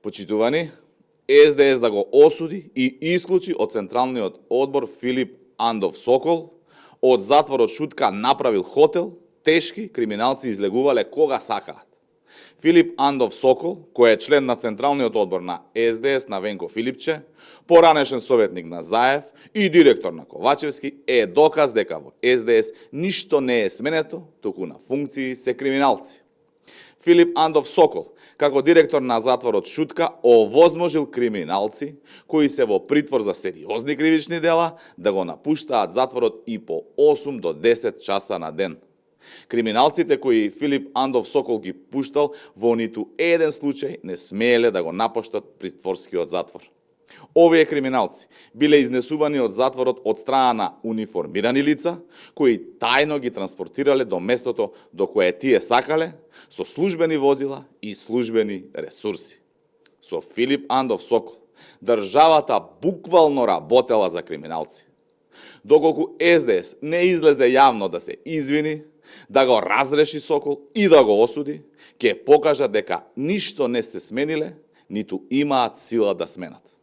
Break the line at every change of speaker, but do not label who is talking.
Почитувани, СДС да го осуди и исклучи од Централниот одбор Филип Андов Сокол, од затворот Шутка направил хотел, тешки криминалци излегувале кога сакаат. Филип Андов Сокол, кој е член на Централниот одбор на СДС на Венко Филипче, поранешен советник на Заев и директор на Ковачевски, е доказ дека во СДС ништо не е сменето, туку на функции се криминалци. Филип Андов Сокол, како директор на затворот Шутка, овозможил криминалци кои се во притвор за сериозни кривични дела да го напуштаат затворот и по 8 до 10 часа на ден. Криминалците кои Филип Андов Сокол ги пуштал во ниту еден случај не смееле да го напуштат притворскиот затвор. Овие криминалци биле изнесувани од затворот од страна на униформирани лица, кои тајно ги транспортирале до местото до кое тие сакале, со службени возила и службени ресурси. Со Филип Андов Сокол државата буквално работела за криминалци. Доколку СДС не излезе јавно да се извини, да го разреши Сокол и да го осуди, ќе покажа дека ништо не се смениле, ниту имаат сила да сменат.